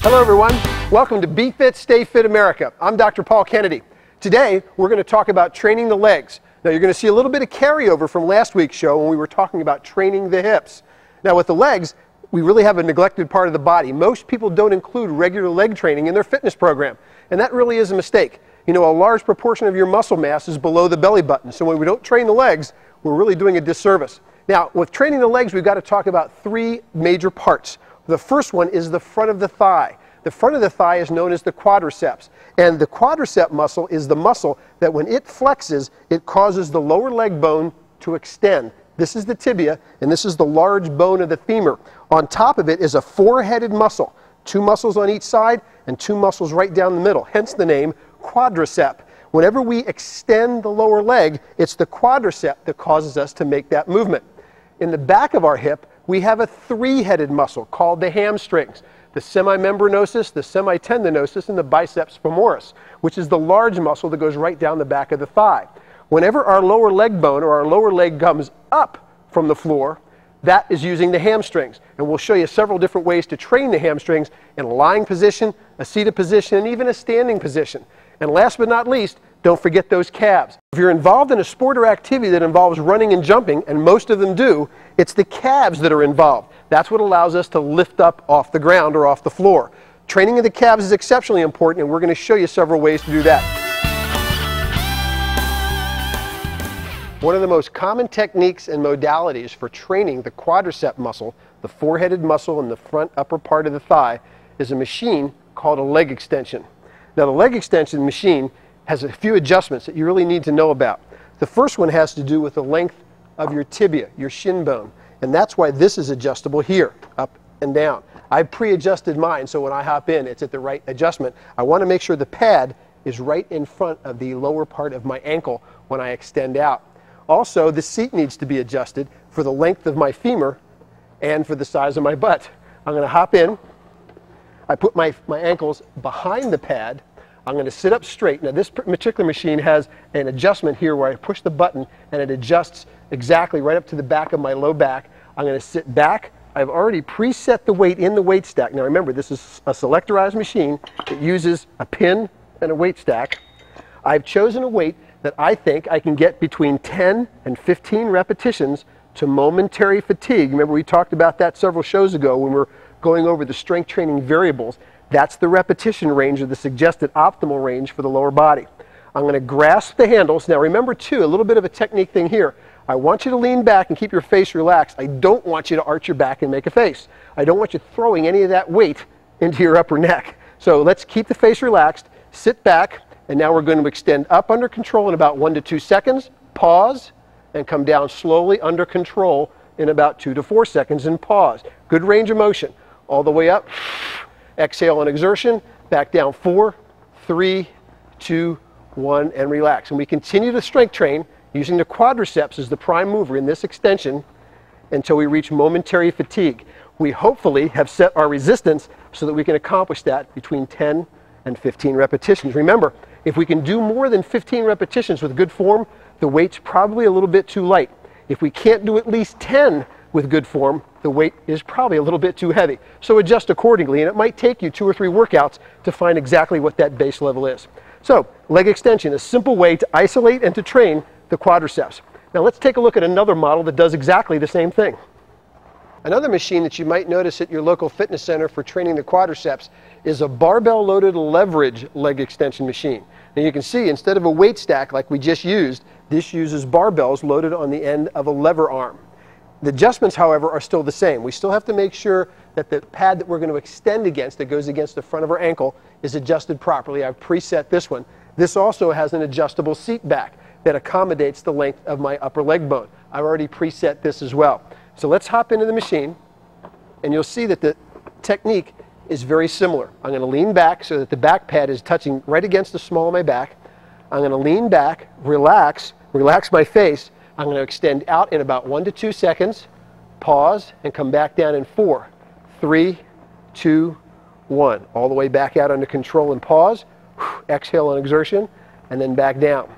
Hello everyone, welcome to Be Fit, Stay Fit America. I'm Dr. Paul Kennedy. Today we're going to talk about training the legs. Now you're going to see a little bit of carryover from last week's show when we were talking about training the hips. Now with the legs, we really have a neglected part of the body. Most people don't include regular leg training in their fitness program, and that really is a mistake. You know, a large proportion of your muscle mass is below the belly button, so when we don't train the legs, we're really doing a disservice. Now with training the legs, we've got to talk about three major parts. The first one is the front of the thigh. The front of the thigh is known as the quadriceps. And the quadricep muscle is the muscle that when it flexes, it causes the lower leg bone to extend. This is the tibia, and this is the large bone of the femur. On top of it is a four-headed muscle. Two muscles on each side and two muscles right down the middle, hence the name quadricep. Whenever we extend the lower leg, it's the quadricep that causes us to make that movement. In the back of our hip, we have a three-headed muscle called the hamstrings, the semimembranosus, the semitendinosus, and the biceps femoris, which is the large muscle that goes right down the back of the thigh. Whenever our lower leg bone or our lower leg comes up from the floor, that is using the hamstrings. And we'll show you several different ways to train the hamstrings in a lying position, a seated position, and even a standing position. And last but not least, don't forget those calves. If you're involved in a sport or activity that involves running and jumping, and most of them do, it's the calves that are involved. That's what allows us to lift up off the ground or off the floor. Training of the calves is exceptionally important, and we're going to show you several ways to do that. One of the most common techniques and modalities for training the quadricep muscle, the four-headed muscle in the front upper part of the thigh, is a machine called a leg extension. Now the leg extension machine has a few adjustments that you really need to know about. The first one has to do with the length of your tibia, your shin bone, and that's why this is adjustable here, up and down. I've pre-adjusted mine, so when I hop in, it's at the right adjustment. I want to make sure the pad is right in front of the lower part of my ankle when I extend out. Also, the seat needs to be adjusted for the length of my femur and for the size of my butt. I'm going to hop in. I put my ankles behind the pad. I'm going to sit up straight. Now this particular machine has an adjustment here where I push the button and it adjusts exactly right up to the back of my low back. I'm going to sit back. I've already preset the weight in the weight stack. Now remember, this is a selectorized machine. It uses a pin and a weight stack. I've chosen a weight that I think I can get between 10 and 15 repetitions to momentary fatigue. Remember, we talked about that several shows ago when we were going over the strength training variables. That's the repetition range or the suggested optimal range for the lower body. I'm going to grasp the handles. Now remember too, a little bit of a technique thing here. I want you to lean back and keep your face relaxed. I don't want you to arch your back and make a face. I don't want you throwing any of that weight into your upper neck. So let's keep the face relaxed, sit back, and now we're going to extend up under control in about 1 to 2 seconds, pause, and come down slowly under control in about 2 to 4 seconds and pause. Good range of motion. All the way up. Exhale on exertion, back down 4, 3, 2, 1, and relax. And we continue to strength train using the quadriceps as the prime mover in this extension until we reach momentary fatigue. We hopefully have set our resistance so that we can accomplish that between 10 and 15 repetitions. Remember, if we can do more than 15 repetitions with good form, the weight's probably a little bit too light. If we can't do at least 10 with good form, the weight is probably a little bit too heavy. So adjust accordingly, and it might take you 2 or 3 workouts to find exactly what that base level is. So, leg extension, a simple way to isolate and to train the quadriceps. Now let's take a look at another model that does exactly the same thing. Another machine that you might notice at your local fitness center for training the quadriceps is a barbell-loaded leverage leg extension machine. Now you can see, instead of a weight stack like we just used, this uses barbells loaded on the end of a lever arm. The adjustments, however, are still the same. We still have to make sure that the pad that we're going to extend against, that goes against the front of our ankle, is adjusted properly. I've preset this one. This also has an adjustable seat back that accommodates the length of my upper leg bone. I've already preset this as well. So let's hop into the machine, and you'll see that the technique is very similar. I'm going to lean back so that the back pad is touching right against the small of my back. I'm going to lean back, relax my face. I'm going to extend out in about 1 to 2 seconds, pause, and come back down in 4, 3, 2, 1. All the way back out under control and pause. Exhale on exertion, and then back down.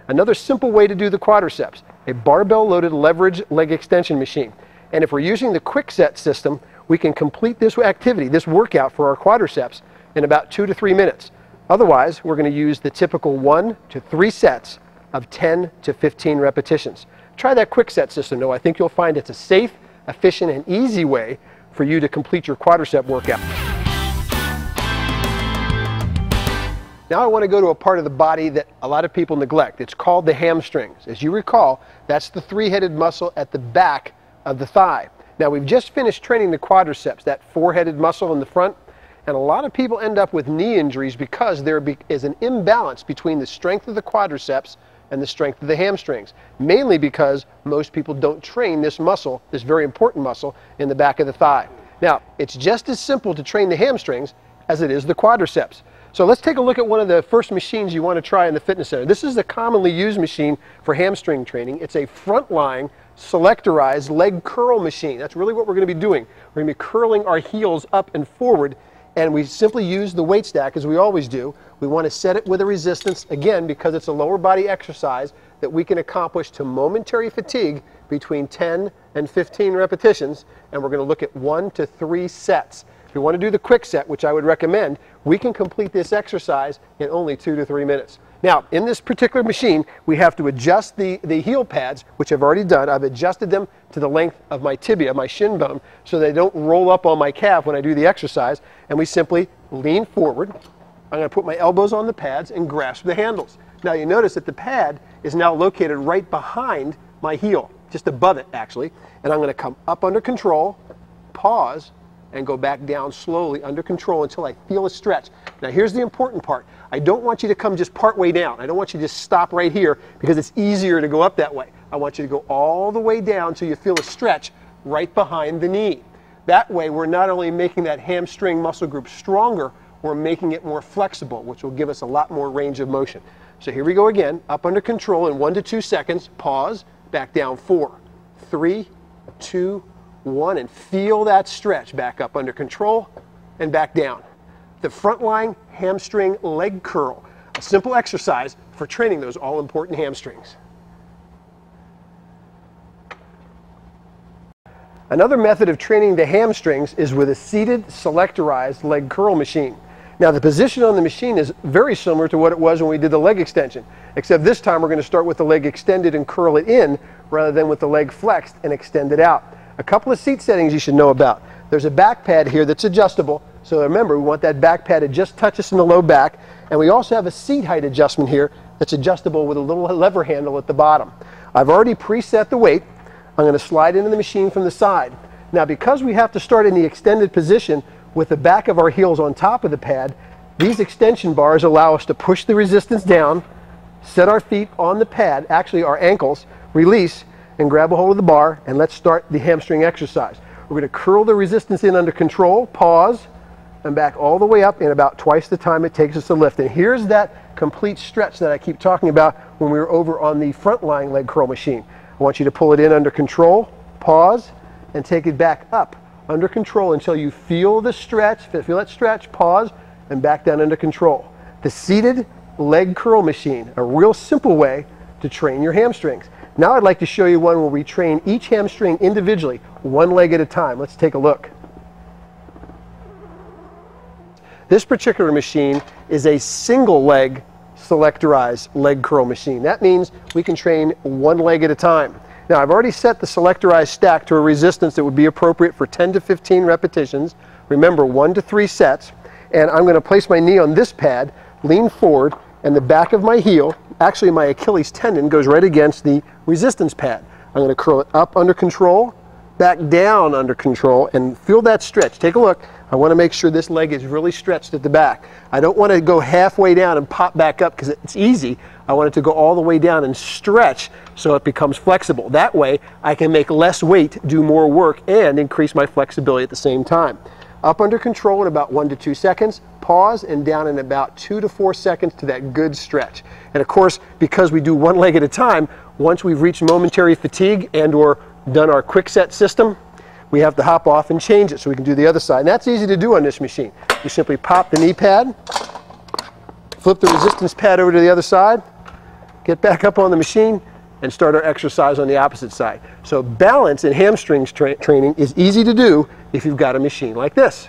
Another simple way to do the quadriceps, a barbell-loaded leverage leg extension machine. And if we're using the quick set system, we can complete this activity, this workout for our quadriceps in about 2 to 3 minutes. Otherwise, we're going to use the typical 1 to 3 sets of 10 to 15 repetitions. Try that quick set system though. I think you'll find it's a safe, efficient, and easy way for you to complete your quadricep workout. Now I want to go to a part of the body that a lot of people neglect. It's called the hamstrings. As you recall, that's the three-headed muscle at the back of the thigh. Now we've just finished training the quadriceps, that four-headed muscle in the front, and a lot of people end up with knee injuries because there is an imbalance between the strength of the quadriceps and the strength of the hamstrings, mainly because most people don't train this muscle, this very important muscle, in the back of the thigh. Now, it's just as simple to train the hamstrings as it is the quadriceps. So let's take a look at one of the first machines you want to try in the fitness center. This is a commonly used machine for hamstring training. It's a front-lying, selectorized leg curl machine. That's really what we're going to be doing. We're going to be curling our heels up and forward, and we simply use the weight stack as we always do. We want to set it with a resistance, again, because it's a lower body exercise that we can accomplish to momentary fatigue between 10 and 15 repetitions, and we're going to look at 1 to 3 sets. If you want to do the quick set, which I would recommend, we can complete this exercise in only 2 to 3 minutes. Now, in this particular machine, we have to adjust the heel pads, which I've already done. I've adjusted them to the length of my tibia, my shin bone, so they don't roll up on my calf when I do the exercise, and we simply lean forward. I'm going to put my elbows on the pads and grasp the handles. Now you notice that the pad is now located right behind my heel, just above it actually, and I'm going to come up under control, pause, and go back down slowly under control until I feel a stretch. Now here's the important part. I don't want you to come just part way down. I don't want you to just stop right here because it's easier to go up that way. I want you to go all the way down until you feel a stretch right behind the knee. That way we're not only making that hamstring muscle group stronger, we're making it more flexible, which will give us a lot more range of motion. So here we go again, up under control in 1 to 2 seconds, pause, back down 4, 3, 2, 1, and feel that stretch. Back up under control and back down. The front-lying hamstring leg curl, a simple exercise for training those all-important hamstrings. Another method of training the hamstrings is with a seated selectorized leg curl machine. Now the position on the machine is very similar to what it was when we did the leg extension, except this time we're going to start with the leg extended and curl it in rather than with the leg flexed and extend it out. A couple of seat settings you should know about. There's a back pad here that's adjustable, so remember we want that back pad to just touch us in the low back, and we also have a seat height adjustment here that's adjustable with a little lever handle at the bottom. I've already preset the weight. I'm going to slide into the machine from the side. Now because we have to start in the extended position with the back of our heels on top of the pad, these extension bars allow us to push the resistance down, set our feet on the pad, actually our ankles, release, and grab a hold of the bar, and let's start the hamstring exercise. We're going to curl the resistance in under control, pause, and back all the way up in about twice the time it takes us to lift. And here's that complete stretch that I keep talking about when we were over on the front-lying leg curl machine. I want you to pull it in under control, pause, and take it back up under control until you feel the stretch, feel that stretch, pause, and back down under control. The seated leg curl machine, a real simple way to train your hamstrings. Now I'd like to show you one where we train each hamstring individually, one leg at a time. Let's take a look. This particular machine is a single leg selectorized leg curl machine. That means we can train one leg at a time. Now I've already set the selectorized stack to a resistance that would be appropriate for 10 to 15 repetitions. Remember, 1 to 3 sets. And I'm going to place my knee on this pad, lean forward, and the back of my heel, actually my Achilles tendon, goes right against the resistance pad. I'm going to curl it up under control, back down under control, and feel that stretch. Take a look. I want to make sure this leg is really stretched at the back. I don't want to go halfway down and pop back up because it's easy. I want it to go all the way down and stretch so it becomes flexible. That way I can make less weight, do more work, and increase my flexibility at the same time. Up under control in about 1 to 2 seconds, pause, and down in about 2 to 4 seconds to that good stretch. And of course, because we do one leg at a time, once we've reached momentary fatigue and or done our quick set system, we have to hop off and change it so we can do the other side. And that's easy to do on this machine. You simply pop the knee pad, flip the resistance pad over to the other side, get back up on the machine, and start our exercise on the opposite side. So balance in hamstrings training is easy to do if you've got a machine like this.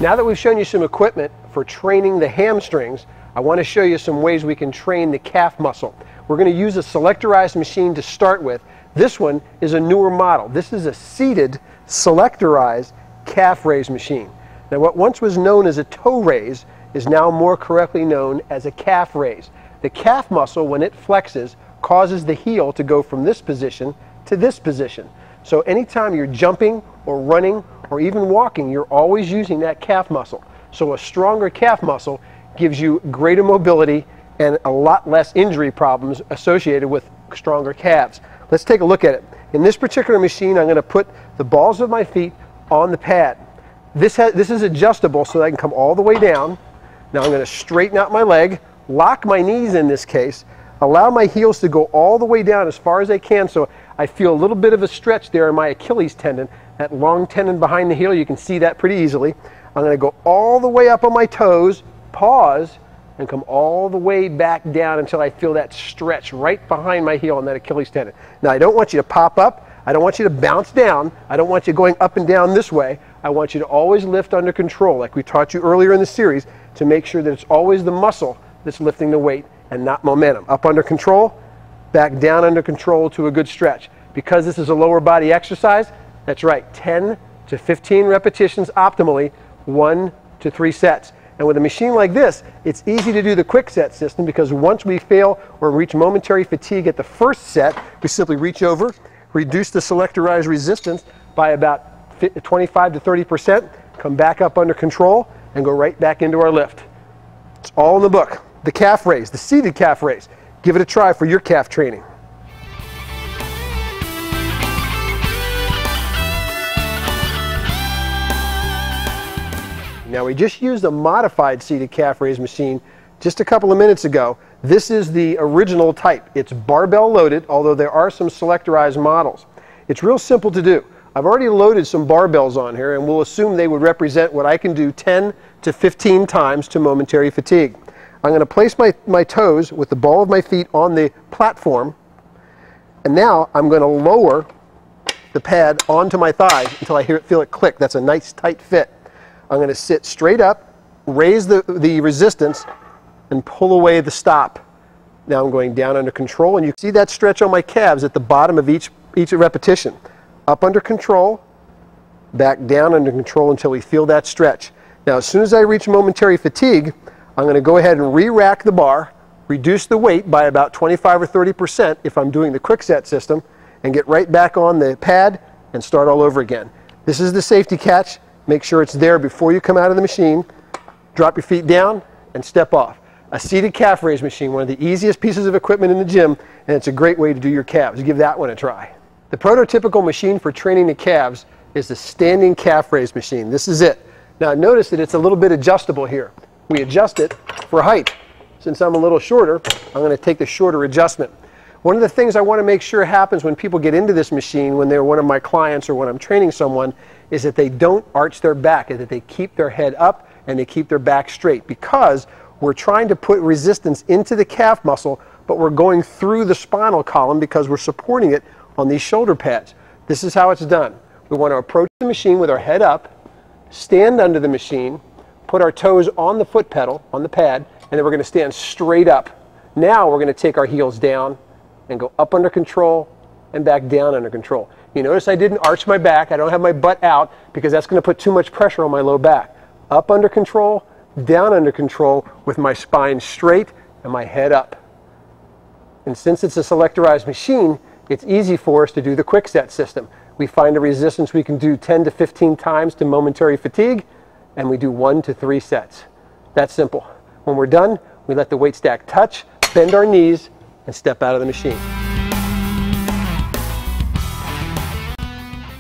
Now that we've shown you some equipment for training the hamstrings, I want to show you some ways we can train the calf muscle. We're going to use a selectorized machine to start with. This one is a newer model. This is a seated selectorized calf raise machine. Now what once was known as a toe raise is now more correctly known as a calf raise. The calf muscle, when it flexes, causes the heel to go from this position to this position. So anytime you're jumping or running or even walking, you're always using that calf muscle. So a stronger calf muscle gives you greater mobility and a lot less injury problems associated with stronger calves. Let's take a look at it. In this particular machine, I'm going to put the balls of my feet on the pad. This is adjustable so that I can come all the way down. Now I'm going to straighten out my leg, lock my knees in this case, allow my heels to go all the way down as far as I can so I feel a little bit of a stretch there in my Achilles tendon, that long tendon behind the heel. You can see that pretty easily. I'm going to go all the way up on my toes, pause, and come all the way back down until I feel that stretch right behind my heel on that Achilles tendon. Now I don't want you to pop up. I don't want you to bounce down. I don't want you going up and down this way. I want you to always lift under control, like we taught you earlier in the series, to make sure that it's always the muscle that's lifting the weight and not momentum. Up under control, back down under control to a good stretch. Because this is a lower body exercise, that's right, 10 to 15 repetitions optimally, 1 to 3 sets. And with a machine like this, it's easy to do the quick set system because once we fail or reach momentary fatigue at the first set, we simply reach over, reduce the selectorized resistance by about 25 to 30%, come back up under control, and go right back into our lift. It's all in the book. The calf raise, the seated calf raise. Give it a try for your calf training. Now we just used a modified seated calf raise machine just a couple of minutes ago. This is the original type. It's barbell loaded, although there are some selectorized models. It's real simple to do. I've already loaded some barbells on here, and we'll assume they would represent what I can do 10 to 15 times to momentary fatigue. I'm going to place my toes with the ball of my feet on the platform, and now I'm going to lower the pad onto my thighs until I feel it click. That's a nice tight fit. I'm going to sit straight up, raise the resistance, and pull away the stop. Now I'm going down under control, and you see that stretch on my calves at the bottom of each repetition. Up under control, back down under control until we feel that stretch. Now as soon as I reach momentary fatigue, I'm going to go ahead and re-rack the bar, reduce the weight by about 25 or 30% if I'm doing the quick set system, and get right back on the pad and start all over again. This is the safety catch. Make sure it's there before you come out of the machine. Drop your feet down and step off. A seated calf raise machine, one of the easiest pieces of equipment in the gym, and it's a great way to do your calves. Give that one a try. The prototypical machine for training the calves is the standing calf raise machine. This is it. Now notice that it's a little bit adjustable here. We adjust it for height. Since I'm a little shorter, I'm going to take the shorter adjustment. One of the things I want to make sure happens when people get into this machine, when they're one of my clients or when I'm training someone, is that they don't arch their back, that they keep their head up and they keep their back straight, because we're trying to put resistance into the calf muscle, but we're going through the spinal column because we're supporting it on these shoulder pads. This is how it's done. We want to approach the machine with our head up, stand under the machine, put our toes on the foot pedal, on the pad, and then we're going to stand straight up. Now we're going to take our heels down and go up under control and back down under control. You notice I didn't arch my back. I don't have my butt out because that's going to put too much pressure on my low back. Up under control, down under control with my spine straight and my head up. And since it's a selectorized machine, it's easy for us to do the quick set system. We find a resistance we can do 10 to 15 times to momentary fatigue, and we do 1 to 3 sets. That's simple. When we're done, we let the weight stack touch, bend our knees, and step out of the machine.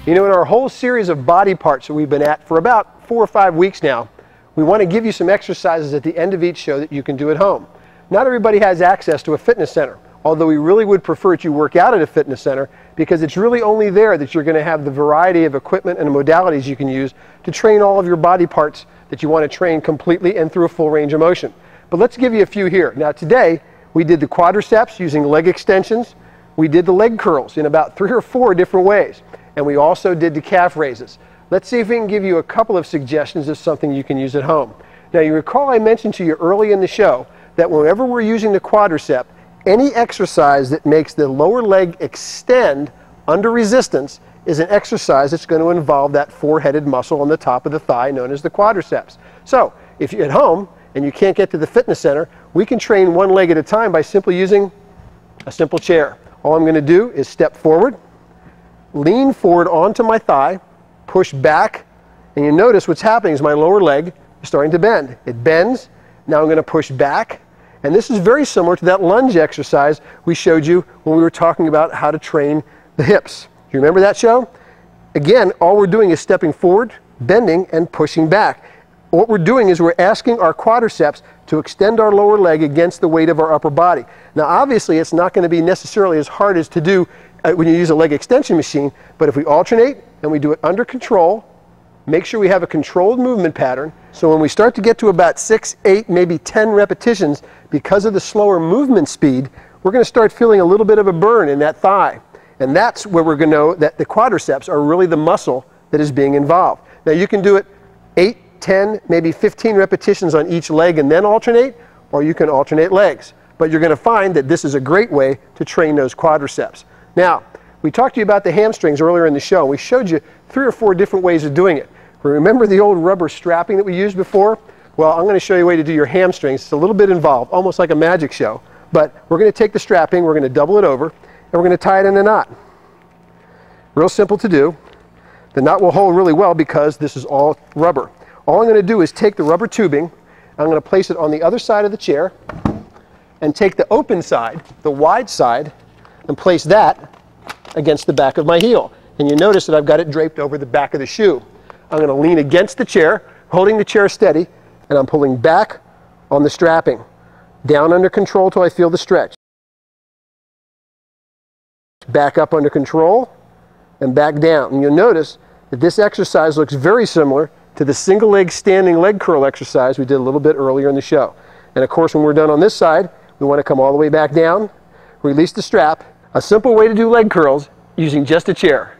You know, in our whole series of body parts that we've been at for about 4 or 5 weeks now, we want to give you some exercises at the end of each show that you can do at home. Not everybody has access to a fitness center although we really would prefer that you work out at a fitness center, because it's really only there that you're going to have the variety of equipment and modalities you can use to train all of your body parts that you want to train completely and through a full range of motion. But let's give you a few here. Now today, we did the quadriceps using leg extensions. We did the leg curls in about 3 or 4 different ways. And we also did the calf raises. Let's see if we can give you a couple of suggestions of something you can use at home. Now you recall I mentioned to you early in the show that whenever we're using the quadricep, any exercise that makes the lower leg extend under resistance is an exercise that's going to involve that four-headed muscle on the top of the thigh known as the quadriceps. So if you're at home and you can't get to the fitness center, we can train one leg at a time by simply using a simple chair. All I'm going to do is step forward, lean forward onto my thigh, push back, and you notice what's happening is my lower leg is starting to bend. It bends. Now I'm going to push back. And this is very similar to that lunge exercise we showed you when we were talking about how to train the hips. Do you remember that show? Again, all we're doing is stepping forward, bending, and pushing back. What we're doing is we're asking our quadriceps to extend our lower leg against the weight of our upper body. Now obviously it's not going to be necessarily as hard as to do when you use a leg extension machine, but if we alternate and we do it under control, make sure we have a controlled movement pattern, so when we start to get to about 6, 8, maybe 10 repetitions, because of the slower movement speed, we're going to start feeling a little bit of a burn in that thigh. And that's where we're going to know that the quadriceps are really the muscle that is being involved. Now you can do it 8, 10, maybe 15 repetitions on each leg and then alternate, or you can alternate legs. But you're going to find that this is a great way to train those quadriceps. Now, we talked to you about the hamstrings earlier in the show. We showed you 3 or 4 different ways of doing it. Remember the old rubber strapping that we used before? Well, I'm going to show you a way to do your hamstrings. It's a little bit involved, almost like a magic show. But we're going to take the strapping, we're going to double it over, and we're going to tie it in a knot. Real simple to do. The knot will hold really well because this is all rubber. All I'm going to do is take the rubber tubing, I'm going to place it on the other side of the chair, and take the open side, the wide side, and place that against the back of my heel. And you notice that I've got it draped over the back of the shoe. I'm going to lean against the chair, holding the chair steady, and I'm pulling back on the strapping. Down under control till I feel the stretch. Back up under control, and back down. And you'll notice that this exercise looks very similar to the single leg standing leg curl exercise we did a little bit earlier in the show. And of course when we're done on this side, we want to come all the way back down, release the strap. A simple way to do leg curls using just a chair.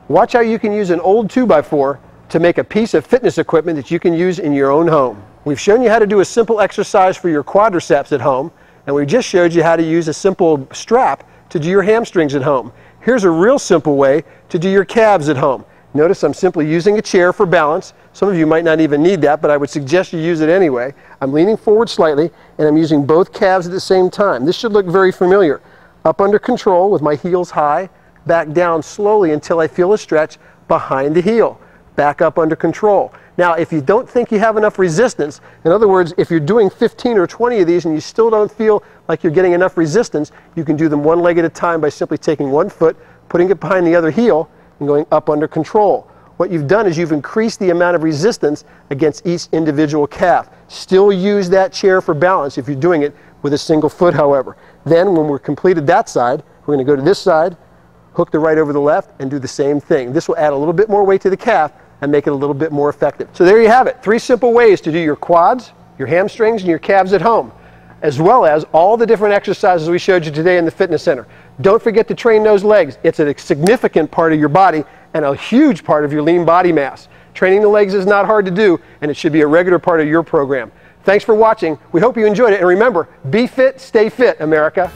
Watch how you can use an old 2x4 to make a piece of fitness equipment that you can use in your own home. We've shown you how to do a simple exercise for your quadriceps at home, and we just showed you how to use a simple strap to do your hamstrings at home. Here's a real simple way to do your calves at home. Notice I'm simply using a chair for balance. Some of you might not even need that, but I would suggest you use it anyway. I'm leaning forward slightly, and I'm using both calves at the same time. This should look very familiar. Up under control with my heels high, back down slowly until I feel a stretch behind the heel. Back up under control. Now, if you don't think you have enough resistance, in other words, if you're doing 15 or 20 of these and you still don't feel like you're getting enough resistance, you can do them one leg at a time by simply taking one foot, putting it behind the other heel, and going up under control. What you've done is you've increased the amount of resistance against each individual calf. Still use that chair for balance if you're doing it with a single foot, however. Then, when we're completed that side, we're going to go to this side, hook the right over the left, and do the same thing. This will add a little bit more weight to the calf and make it a little bit more effective. So there you have it. 3 simple ways to do your quads, your hamstrings, and your calves at home, as well as all the different exercises we showed you today in the fitness center. Don't forget to train those legs. It's a significant part of your body and a huge part of your lean body mass. Training the legs is not hard to do, and it should be a regular part of your program. Thanks for watching. We hope you enjoyed it, and remember, be fit, stay fit, America.